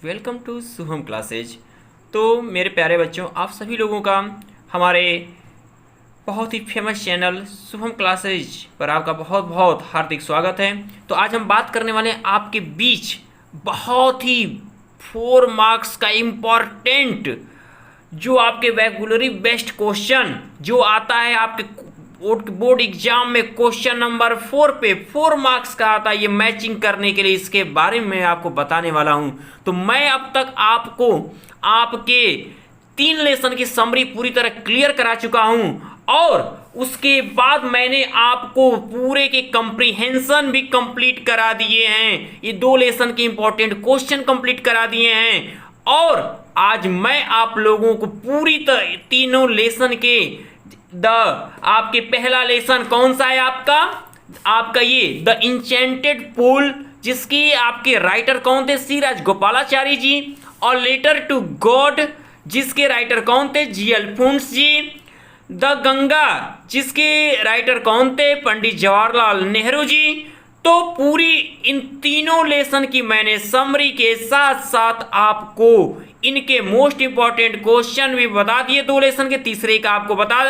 Welcome to Shubham classes. तो मेरे प्यारे बच्चों, आप सभी लोगों का हमारे बहुत ही फेमस चैनल शुभम क्लासेज पर आपका बहुत बहुत हार्दिक स्वागत है। तो आज हम बात करने वाले हैं आपके बीच बहुत ही 4 मार्क्स का इम्पॉर्टेंट जो आपके वैक्युलरी बेस्ट क्वेश्चन जो आता है आपके बोर्ड एग्जाम में क्वेश्चन नंबर 4 पे 4 मार्क्स का आता है। ये मैचिंग करने के लिए इसके बारे में आपको बताने वाला हूं। तो मैं अब तक आपको आपके 3 लेसन की समरी पूरी तरह क्लियर करा चुका हूं और उसके बाद मैंने आपको पूरे के कंप्रीहेंशन भी कंप्लीट करा दिए हैं। ये 2 लेसन के इंपॉर्टेंट क्वेश्चन कंप्लीट करा दिए हैं और आज मैं आप लोगों को पूरी तरह तीनों लेसन के आपके पहला लेसन कौन सा है आपका ये द इंचेंटेड पूल, जिसकी आपके राइटर कौन थे सी राजगोपालाचारी जी, और लेटर टू गॉड जिसके राइटर कौन थे जी अल्फोंस जी, द गंगा जिसके राइटर कौन थे पंडित जवाहरलाल नेहरू जी। तो पूरी इन तीनों लेसन की मैंने समरी के साथ साथ आपको इनके मोस्ट इंपॉर्टेंट क्वेश्चन भी बता दिए। 2 लेसन के तीसरे का आपको बता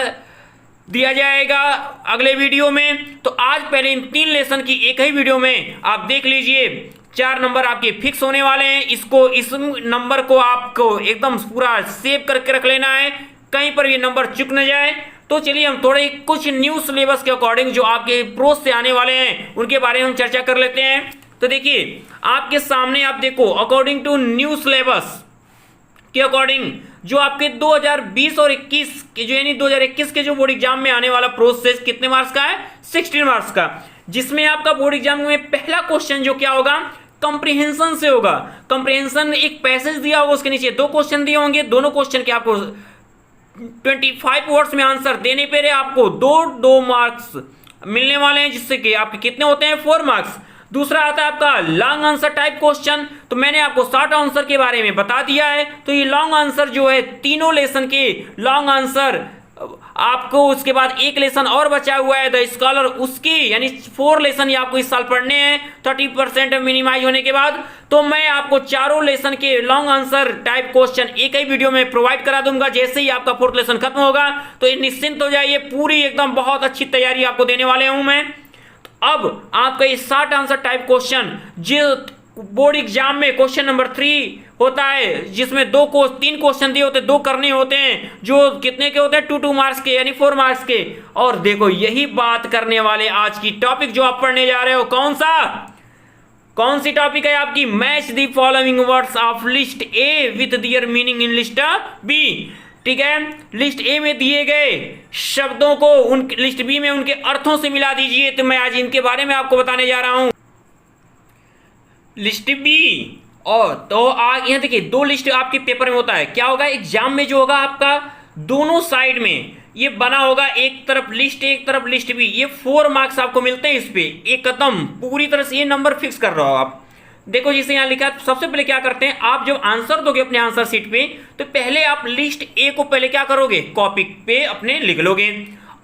दिया जाएगा अगले वीडियो में। तो आज पहले इन 3 लेसन की एक ही वीडियो में आप देख लीजिए। 4 नंबर आपके फिक्स होने वाले हैं। इस नंबर को आपको एकदम पूरा सेव करके रख लेना है, कहीं पर ये नंबर चुक न जाए। तो चलिए हम थोड़े कुछ न्यू सिलेबस के अकॉर्डिंग जो आपके प्रोस से आने वाले हैं उनके बारे में हम चर्चा कर लेते हैं। तो देखिए आपके सामने आप देखो अकॉर्डिंग टू न्यू सिलेबस के अकॉर्डिंग जो आपके 2020 और 21 के जो यानी 2021 के जो बोर्ड एग्जाम में आने वाला प्रोसेस कितने मार्क्स का है 16 मार्क्स का, जिसमें आपका बोर्ड एग्जाम में पहला क्वेश्चन जो क्या होगा कंप्रीहेंशन से होगा। कंप्रीहेंशन एक पैसेज दिया होगा, उसके नीचे 2 क्वेश्चन दिए होंगे। दोनों क्वेश्चन के आपको 25 वर्ड्स में आंसर देने पे आपको 2 मार्क्स मिलने वाले हैं, जिससे कि आपके कितने होते हैं 4 मार्क्स। दूसरा आता है आपका लॉन्ग आंसर टाइप क्वेश्चन। तो मैंने आपको शॉर्ट आंसर के बारे में बता दिया है। तो ये लॉन्ग आंसर जो है तीनों लेसन के लॉन्ग आंसर आपको उसके बाद एक लेसन और बचा हुआ है द स्कॉलर, उसकी यानी 4 लेसन ये आपको इस साल पढ़ने हैं 30% मिनिमाइज होने के बाद। तो मैं आपको चारों लेसन के लॉन्ग आंसर टाइप क्वेश्चन एक ही वीडियो में प्रोवाइड करा दूंगा। जैसे ही आपका 4th लेसन खत्म होगा तो निश्चिंत हो जाइए, पूरी एकदम बहुत अच्छी तैयारी आपको देने वाले हूं मैं। अब आपका ये शॉर्ट आंसर टाइप क्वेश्चन जो बोर्ड एग्जाम में क्वेश्चन नंबर 3 होता है, जिसमें 3 क्वेश्चन दिए होते हैं, 2 करने होते हैं, जो कितने के होते हैं 2 मार्क्स के यानी 4 मार्क्स के। और देखो यही बात करने वाले आज की टॉपिक जो आप पढ़ने जा रहे हो कौन सी टॉपिक है आपकी match the following words of list A with their meaning in list B. ठीक है, लिस्ट ए में दिए गए शब्दों को उन लिस्ट बी में उनके अर्थों से मिला दीजिए। तो मैं आज इनके बारे में आपको बताने जा रहा हूं। लिस्ट बी और तो यहां देखिए 2 लिस्ट आपके पेपर में होता है। क्या होगा एग्जाम में जो होगा आपका दोनों साइड में ये बना होगा, एक तरफ लिस्ट ए एक तरफ लिस्ट बी। ये 4 मार्क्स आपको मिलते हैं इस पे, एकदम पूरी तरह से ये नंबर फिक्स कर रहा हो आप। देखो जिसे यहां लिखा है, सबसे पहले क्या करते हैं आप जब आंसर दोगे अपने आंसर शीट पे तो पहले आप लिस्ट ए को पहले क्या करोगे कॉपी पे अपने लिख लोगे।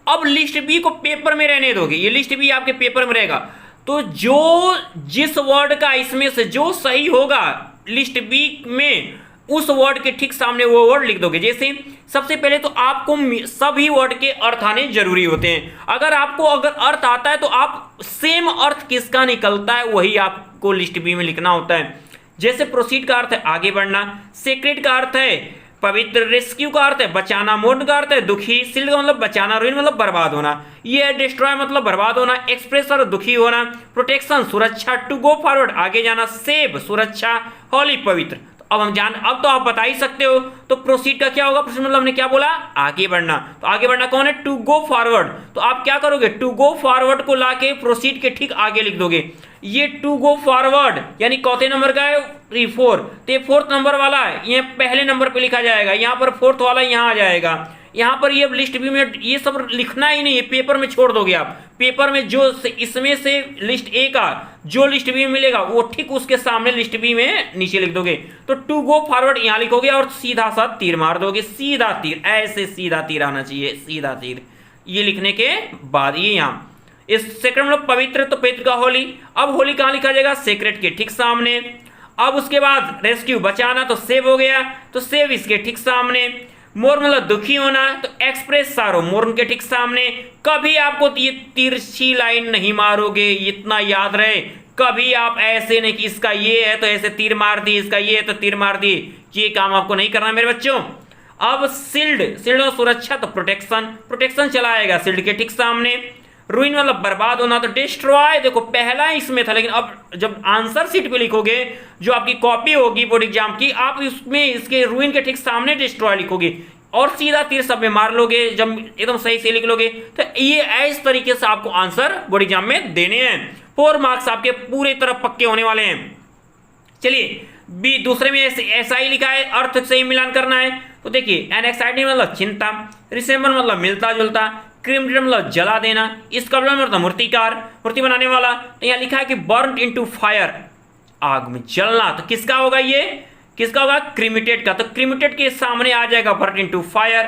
अब लिस्ट बी को पेपर में रहने दोगे, ये लिस्ट बी आपके पेपर में रहेगा। तो जिस वर्ड का इसमें से जो सही होगा लिस्ट बी में उस वर्ड के ठीक सामने वो वर्ड लिख दोगे। जैसे सबसे पहले तो आपको सभी वर्ड के अर्थ आने जरूरी होते हैं। अगर अर्थ आता है तो आप सेम अर्थ किसका निकलता है वही आपको लिस्ट बी में लिखना होता है। जैसे प्रोसीड का अर्थ है आगे बढ़ना, सेक्रेट का अर्थ है पवित्र, रेस्क्यू का अर्थ है बचाना, मोड का अर्थ है दुखी, सिल्ड का मतलब बचाना, रुइन मतलब बर्बाद होना, ये डिस्ट्रॉय मतलब बर्बाद होना, एक्सप्रेस और दुखी होना, प्रोटेक्शन सुरक्षा, टू गो फॉरवर्ड आगे जाना, सेव सुरक्षा, होली पवित्र। अब तो आप बता ही सकते हो। तो प्रोसीड का क्या होगा, प्रोसीड मतलब हमने क्या बोला आगे बढ़ना। तो आगे बढ़ना कौन है टू गो फॉरवर्ड। तो आप क्या करोगे टू गो फॉरवर्ड को लाके प्रोसीड के ठीक आगे लिख दोगे। ये टू गो फॉरवर्ड यानी चौथे नंबर का है 4, तो ये 4th नंबर वाला है, ये पहले नंबर पे लिखा जाएगा। यहाँ पर 4th वाला यहाँ आ जाएगा। यहाँ पर ये लिस्ट बी में ये सब लिखना ही नहीं है, पेपर में छोड़ दोगे आप। पेपर में जो इसमें से लिस्ट ए का जो लिस्ट बी में मिलेगा वो ठीक उसके सामने लिस्ट बी में नीचे लिख दोगे। तो टू गो फॉरवर्ड यहाँ लिखोगे और सीधा सा तीर मार दोगे, सीधा तीर, ऐसे सीधा तीर आना चाहिए, सीधा तीर। ये लिखने के बाद ये यहाँ इस सेक्रेट मतलब पवित्र, तो पवित्र का होली। अब होली कहाँ लिखा जाएगा सेक्रेट के ठीक सामने। अब उसके बाद रेस्क्यू बचाना, तो सेव हो गया, तो सेव इसके ठीक सामने। मोर मतलब दुखी होना, तो एक्सप्रेस सारो मोर उनके ठीक सामने। कभी आपको ये तिरछी लाइन नहीं मारोगे, इतना याद रहे। कभी आप ऐसे नहीं कि इसका ये है तो ऐसे तीर मार दी, इसका ये है तो तीर मार दी, ये काम आपको नहीं करना मेरे बच्चों। अब शील्ड, शील्ड और सुरक्षा, तो प्रोटेक्शन, प्रोटेक्शन चलाएगा शील्ड के ठीक सामने। रूइन मतलब बर्बाद होना, तो डिस्ट्रॉय, देखो पहला इसमें था, लेकिन अब जब आंसर शीट पे लिखोगे, जो आपकी कॉपी होगी बोर्ड एग्जाम की, आप इसमें इसके रूइन के ठीक सामने डिस्ट्रॉय लिखोगे और सीधा तीर सब में मार लोगे, जब एकदम सही से लिख लोगे। तो ये इस तरीके से आपको आंसर बोर्ड एग्जाम में देने हैं। 4 मार्क्स आपके पूरी तरह पक्के होने वाले हैं। चलिए बी, दूसरे में ऐसा ही लिखा है, अर्थ से ही मिलान करना है। तो देखिए एनेक्साइटी मतलब चिंता, रिसेंबल मतलब मिलता जुलता, क्रिमिनेट मतलब जला देना, स्कल्पचर मतलब मूर्तिकार, मूर्ति बनाने वाला। तो यहाँ लिखा है कि बर्न इनटू फायर, आग में जलना, तो किसका होगा ये, किसका होगा, क्रिमिटेड का। तो क्रिमिटेड के सामने आ जाएगा बर्न इनटू फायर।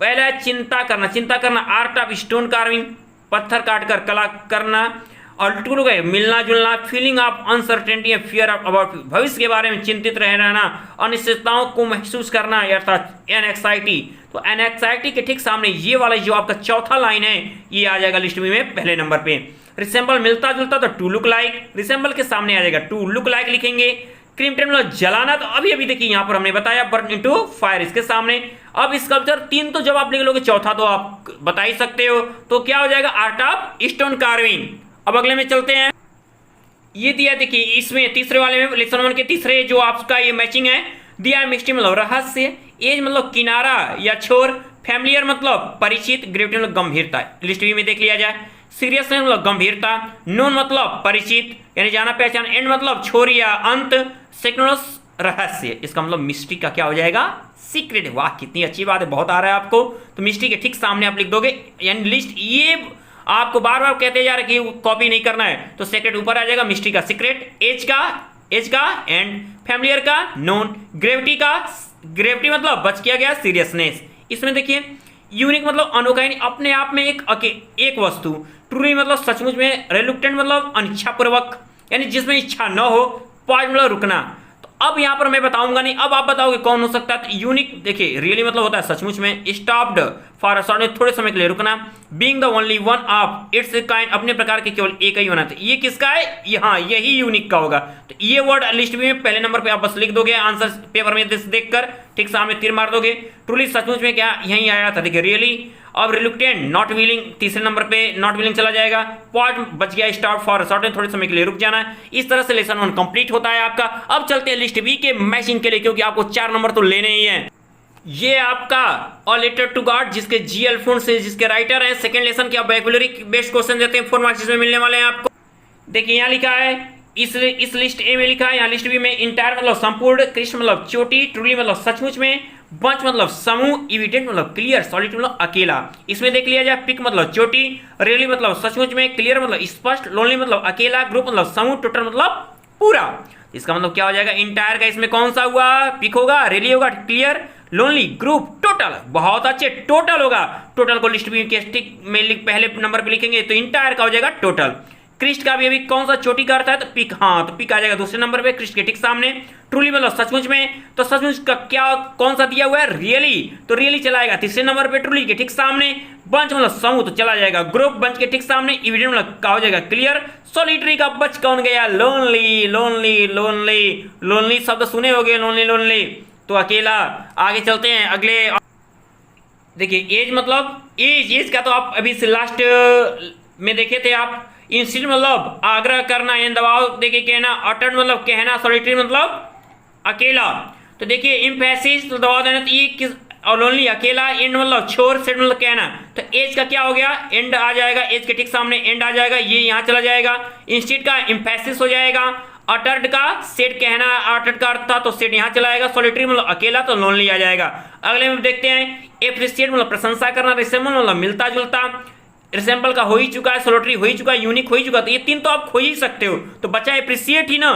पहला है चिंता करना, चिंता करना आर्ट ऑफ स्टोन कार्विंग, पत्थर काट कर कला करना। और टू लोग है मिलना जुलना, फीलिंग ऑफ अनसर्टेनिटी या फियर ऑफ अबाउट, भविष्य के बारे में चिंतित रहना, अनिश्चितताओं को महसूस करना, अर्थात एनएक्साइटी। तो एनएक्साइटी के ठीक सामने ये वाला जो आपका चौथा लाइन है, ये आ जाएगा लिस्ट में पहले नंबर पे। रिसेंबल मिलता जुलता, तो टू लुक लाइक, रिसेंबल के सामने आ जाएगा टू लुक लाइक लिखेंगे। क्रिमिटेड मतलब जलाना, तो अभी अभी देखिए यहाँ पर हमने बताया बर्न इनटू फायर इसके सामने। अब स्कल्पचर 3 तो जब आप लिख लोगे, चौथा तो आप बता ही सकते हो, तो क्या हो जाएगा, आर्ट ऑफ स्टोन कार्विंग। अब अगले में चलते हैं, ये दिया देखिए इसमें तीसरे वाले में लेसन 1 के तीसरे जो आपका ये मैचिंग है दिया है, मिस्ट्री मतलब रहस्य, एज मतलब किनारा या छोर, फैमिलियर मतलब परिचित, ग्रेविटी मतलब गंभीरता, लिस्ट बी में देख लिया जाए। सीरियसनेस मतलब गंभीरता, नोन मतलब परिचित यानी जाना पहचान, एंड मतलब छोर या अंत, सेक्नोस रहस्य, इसका मतलब मिस्ट्री का क्या हो जाएगा, सीक्रेट। वाह कितनी अच्छी बात है, बहुत आ रहा है आपको। तो मिस्ट्री के ठीक सामने आप लिख दोगे, यानी लिस्ट ये आपको बार बार कहते जा रहे कि कॉपी नहीं करना है, तो सेक्रेट ऊपर आ जाएगा, मिस्ट्री का सीक्रेट, एज का एंड, फैमिलियर का नोन, ग्रेविटी का, ग्रेविटी मतलब बच किया गया, सीरियसनेस। इसमें देखिए यूनिक मतलब अनोखा यानी अपने आप में एक वस्तु, ट्रूली मतलब सचमुच में, रेलुक्टेंट मतलब अनिच्छापूर्वक यानी जिसमें इच्छा न हो, पॉज मतलब रुकना। तो अब यहाँ पर मैं बताऊंगा नहीं, अब आप बताओगे कौन हो सकता है। तो यूनिक देखिए रियली मतलब होता है सचमुच में, स्टॉप्ड फॉर थोड़े समय के लिए रुकना, being the only one of its kind अपने प्रकार के केवल एक ही होना था। ये किसका है, यहाँ यही यूनिक का होगा। तो ये वर्ड लिस्ट में पहले नंबर पे आप बस लिख दोगे, आंसर पेपर में देखकर ठीक सामने तीर मार दोगे। ट्रूली सचमुच में क्या यही आया था, देखिए रियली। अब रिलुक्टेंट नॉट विलिंग तीसरे नंबर पे नॉट विलिंग चला जाएगा, पॉज बच गया, स्टॉप फॉर सर्टेन थोड़े समय के लिए रुक जाना। इस तरह से लेसन 1 कंप्लीट होता है आपका। अब चलते हैं लिस्ट बी के मैचिंग के लिए, क्योंकि आपको 4 नंबर तो लेने ही है। ये आपका अ लेटर टू गॉड जिसके जी अल्फोंस से जिसके राइटर हैं, सेकंड लेसन के वोकैबुलरी बेस्ड क्वेश्चन देते हैं, 4 मार्क्स इसमें मिलने वाले हैं आपको। देखिए यहाँ लिखा है, इस लिस्ट ए में लिखा है, यहाँ लिस्ट बी में इंटायर मतलब संपूर्ण, कृष्ण मतलब चोटी, ट्रूली मतलब सचमुच में, बंच मतलब समूह, इविडेंट मतलब क्लियर, सॉलिड मतलब अकेला। इसमें देख लिया जाए, पिक मतलब चोटी, रियली मतलब सचमुच में, क्लियर मतलब स्पष्ट, लोनली मतलब अकेला, ग्रुप मतलब समूह, टोटल मतलब पूरा। इसका मतलब क्या हो जाएगा, इंटायर का इसमें कौन सा हुआ, पिक होगा, रियली होगा, क्लियर, लोनली, ग्रुप, टोटल। बहुत अच्छे, टोटल होगा। टोटल को लिस्ट बी के टिक में पहले नंबर पे लिखेंगे, तो इंटायर का हो जाएगा टोटल। क्रिस्ट का भी अभी कौन सा चोटी का अर्थ है, तो पिक, हाँ तो पिक आ जाएगा दूसरे नंबर पे, क्रिस्ट के ठीक सामने। ट्रूली मतलब सचमुच में, तो सचमुच का क्या कौन सा दिया हुआ है, रियली, तो रियली चलाएगा तीसरे नंबर पे, ट्रूली के ठीक सामने। बंच मतलब समूह, तो चला जाएगा ग्रुप, बंच के ठीक सामने। इविडेंट मतलब क्या हो जाएगा, क्लियर। सॉलिटरी का बच कौन गया, लोनली, लोनली, लोनली, लोनली शब्द सुने होंगे, लोनली, लोनली, तो अकेला। आगे चलते हैं अगले, देखिए एज मतलब एज का तो आप अभी से लास्ट में देखे थे आप। इंस्टीट्यूट मतलब आग्रह करना, एन दबाव देके कहना, अटर्न मतलब कहना, सॉलिटरी मतलब अकेला। तो देखिए इम्फेसिस तो दबाव देना, तो ये किस, और लोनली अकेला, एंड मतलब छोर, सेट मतलब कहना। तो एज का क्या हो गया, एंड आ जाएगा, एज के ठीक सामने एंड आ जाएगा, ये यहाँ चला जाएगा। इंस्टीट्यूट का इम्फेसिस हो जाएगा, अटर्ड का सेट कहना, अटर्ड का अर्थ था तो सेट यहाँ चला जाएगा, सॉलिटरी मतलब अकेला, तो लोनली आ जाएगा। अगले में देखते हैं, एप्रिशिएट मतलब प्रशंसा करना, रिसेंबल मतलब मिलता जुलता, रिसेंबल का हो ही चुका है, सोलिटरी हो ही चुका है, यूनिक हो ही चुका है, तो ये 3 तो आप खो ही सकते हो। तो बचा एप्रिशिएट ही ना,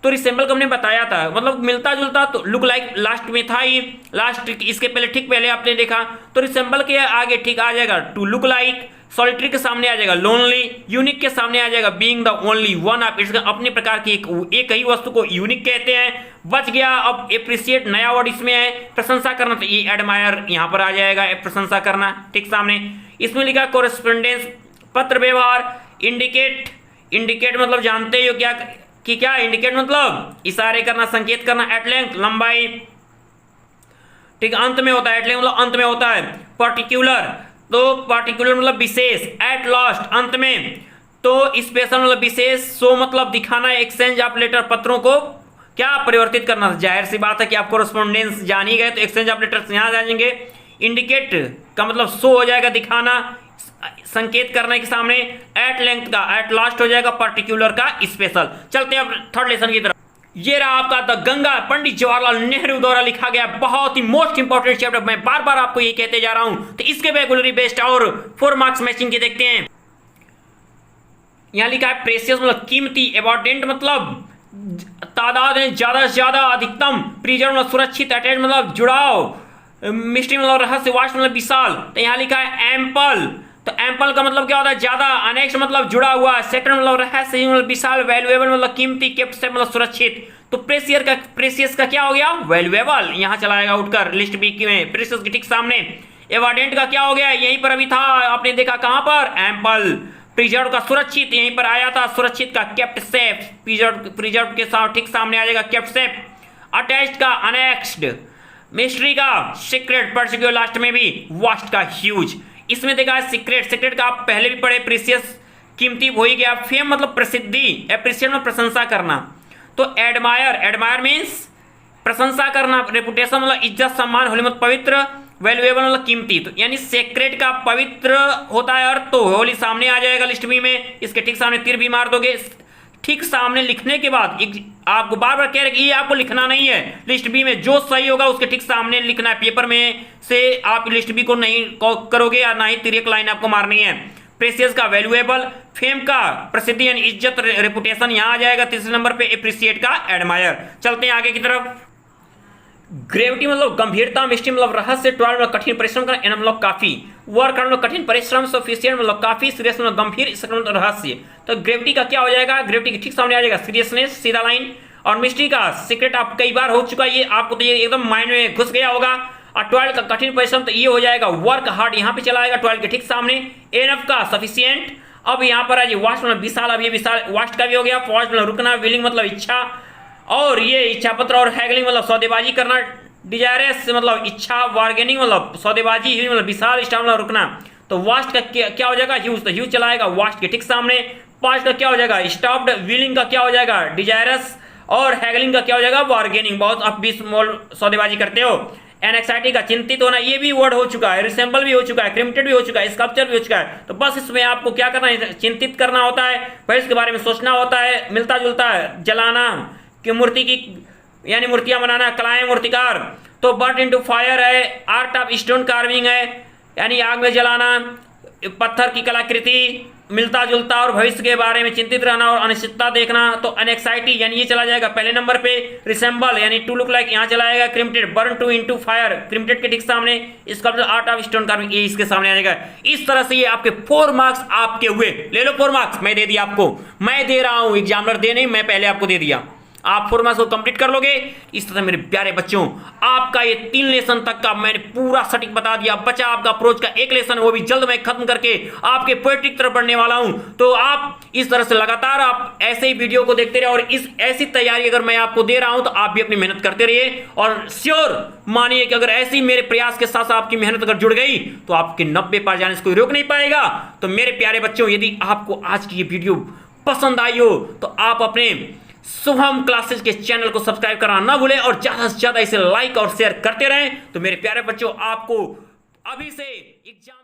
तो रिसेंबल को हमने बताया था मतलब मिलता जुलता, तो लुक लाइक लास्ट में था ही, लास्ट इसके पहले ठीक पहले आपने देखा, तो रिसेंबल के आगे ठीक आ जाएगा टू लुक लाइक, सॉलिटरी के सामने आ जाएगा लोनली, यूनिक के सामने आ जाएगा being the only one of its, अपने प्रकार की एक ही वस्तु को यूनिक कहते हैं। बच गया। अब एप्रिसिएट नया वर्ड इसमें है, प्रशंसा करना, तो ये एडमायर यहां पर आ जाएगा, प्रशंसा करना ठीक सामने। इसमें लिखा कोरेस्पोंडेंस, पत्र व्यवहार। इंडिकेट, इंडिकेट मतलब जानते हो क्या कि क्या इंडिकेट मतलब इशारे करना, संकेत करना। एट लेंथ लंबाई, ठीक, अंत में होता है, एट लेंथ मतलब अंत में होता है। पर्टिकुलर, तो पार्टिकुलर मतलब विशेष। एट लास्ट अंत में, तो स्पेशल मतलब विशेष। सो मतलब दिखाना। एक्सचेंज ऑफ लेटर, पत्रों को क्या परिवर्तित करना। जाहिर सी बात है कि आप कोरेस्पोंडेंस जान ही गए, तो एक्सचेंज ऑफ लेटर्स यहां जाएंगे। इंडिकेट का मतलब शो हो जाएगा, दिखाना, संकेत करने के सामने। एट लेंथ का एट लास्ट हो जाएगा, पर्टिकुलर का स्पेशल। चलते हैं अब थर्ड लेसन की तरफ। ये रहा आपका द गंगा, पंडित जवाहरलाल नेहरू द्वारा लिखा गया बहुत ही मोस्ट इंपॉर्टेंट चैप्टर। मैं बार बार आपको ये कहते जा रहा हूं, तो इसके वैबुलरी बेस्ड और 4 मार्क्स मैचिंग के देखते हैं। यहां लिखा है प्रेशियस मतलब कीमती, अबॉर्डेंट मतलब तादाद में ज्यादा से ज्यादा, अधिकतम। प्रिजर्व मतलब सुरक्षित, अटैच मतलब जुड़ाव, मिस्ट्री मतलब रहस्य, वास्ट मतलब विशाल। तो यहां लिखा है एम्पल, तो एम्पल का मतलब क्या होता है ज्यादा, अनेक्स मतलब जुड़ा हुआ, सेक्टर मतलब रहस्य मतलब विशाल, वैल्यूएबल मतलब कीमती, केप्ट सेफ मतलब सुरक्षित। तो प्रेशियस का क्या हो गया, वैल्यूएबल, यहां चला आएगा उठकर लिस्ट बी में, प्रेशियस के ठीक सामने। एवॉर्डेंट का क्या हो गया, यहीं पर अभी था, आपने देखा कहां पर, एम्पल। प्रिजर्व का सुरक्षित, यहीं पर आया था, सुरक्षित का केप्ट सेफ, प्रिजर्व के साथ ठीक सामने आ जाएगा केप्ट सेफ। अटैच्ड का अनेक्स्ड, मिस्ट्री का सीक्रेट, पढ़ चुके हो लास्ट में भी। वास्ट का ह्यूज, इसमें देखा है सीक्रेट, सीक्रेट का आप पहले भी पढ़े, प्रीसियस कीमती हो ही गया। फेम मतलब प्रसिद्धि, एप्रिसिएट मतलब प्रशंसा करना। तो एडमायर, एडमायर मीन्स प्रशंसा करना। रेपुटेशन मतलब इज्जत सम्मान, होली मतलब पवित्र, वैल्यूएबल मतलब कीमती। तो यानी सेक्रेट का पवित्र होता है अर्थ, तो होली सामने आ जाएगा लिस्ट बी में, इसके ठीक सामने तीर भी मार दोगे। ठीक सामने लिखने के बाद आपको बार बार कह रहे कि ये आपको लिखना नहीं है, लिस्ट बी में जो सही होगा उसके ठीक सामने लिखना है। पेपर में से आप लिस्ट बी को नहीं करोगे या ना ही तिरक लाइन आपको मारनी है। प्रेशियस का वैल्यूएबल, फेम का प्रसिद्धि यानी इज्जत, रेपुटेशन यहां आ जाएगा तीसरे नंबर पे। एप्रिसिएट का एडमायर। चलते हैं आगे की तरफ। ग्रेविटी मतलब गंभीरता, मिस्ट्री मतलब रहस्य, टॉयल मतलब कठिन परिश्रम करना, एन मतलब काफी, वर्क मतलब कठिन परिश्रम, सफिशिएंट मतलब काफी, सीरियस मतलब गंभीर, मतलब रहस्य। तो ग्रेविटी का क्या हो जाएगा, ग्रेविटी के ठीक सामने आ जाएगा सीरियसनेस, सीधा लाइन। और मिस्ट्री का सीक्रेट आप कई बार हो चुका है, ये आपको तो ये एकदम माइंड में घुस गया होगा। और टॉयल का कठिन परिश्रम, तो ये हो जाएगा वर्क हार्ड, यहाँ पे चला आएगा टॉयल के ठीक सामने। एनफ का सफिशिएंट। अब यहाँ पर आज वास्ट मतलब विशाल, अब ये विशाल वास्ट का भी हो गया। पॉज मतलब रुकना, विलिंग मतलब इच्छा, और ये इच्छा पत्र। और हैगलिंग मतलब सौदेबाजी करना, डिजायरस मतलब इच्छा, बार्गेनिंग मतलब सौदेबाजी, मतलब विशाल, स्टाफ मतलब रुकना। तो वास्ट का क्या हो जाएगा, ह्यूज, तो ह्यूज चलाएगा वास्ट के ठीक सामने। पास्ट का क्या हो जाएगा, स्टॉप्ड। विलिंग का क्या हो जाएगा, डिजायरस। और हैगलिंग का क्या हो जाएगा, बार्गेनिंग, बहुत आप 20 मोल सौदेबाजी करते हो। एनएक्साइटी का चिंतित होना, ये भी वर्ड हो चुका है। रिसेंबल भी हो चुका है, क्रिमिटेड भी हो चुका है, स्कल्पचर भी हो चुका है। तो बस इसमें आपको क्या करना है, चिंतित करना होता है, भविष्य के बारे में सोचना होता है। मिलता जुलता है, जलाना कि मूर्ति की यानी मूर्तियां बनाना, कलाएं, मूर्तिकार। तो बर्ट इनटू फायर है, आर्ट ऑफ स्टोन कार्विंग है यानी आग में जलाना, पत्थर की कलाकृति, मिलता जुलता और भविष्य के बारे में चिंतित रहना और अनिश्चितता देखना। तो एनेक्साइटी यानी ये चला जाएगा पहले नंबर पे। रिसेंबल यानी टू लुक लाइक, यहाँ चला जाएगा। क्रिमिटेड, बर्न टू इनटू फायर, क्रिमिटेड के ठीक सामने। इसका आर्ट ऑफ स्टोन कार्विंग, ये इसके सामने आ जाएगा। इस तरह से ये आपके 4 मार्क्स आपके हुए। ले लो 4 मार्क्स, मैं दे दिया आपको, मैं दे रहा हूं, एग्जामिनर दे नहीं, मैं पहले आपको दे दिया। आप 4 मार्क्स को कंप्लीट कर लोगे। इस तरह मेरे प्यारे बच्चों, आपका ये 3 लेसन तक का मैंने पूरा सटीक बता दिया। बचा आपका अप्रोच का 1 लेसन, वो भी जल्द मैं खत्म करके आपके पोएट्री की तरफ बढ़ने वाला हूं। तो आप इस तरह से लगातार आप ऐसे ही वीडियो को देखते रहे, और इस ऐसी तैयारी अगर मैं आपको दे रहा हूं तो आप भी अपनी मेहनत करते रहिए। और श्योर मानिए कि अगर ऐसी मेरे प्रयास के साथ साथ आपकी मेहनत अगर जुड़ गई तो आपके 90 पार जाने से कोई रोक नहीं पाएगा। तो मेरे प्यारे बच्चों, यदि आपको आज की ये वीडियो पसंद आई हो तो आप अपने शुभम क्लासेस के चैनल को सब्सक्राइब करना ना भूलें, और ज्यादा से ज्यादा इसे लाइक और शेयर करते रहें। तो मेरे प्यारे बच्चों, आपको अभी से एग्जाम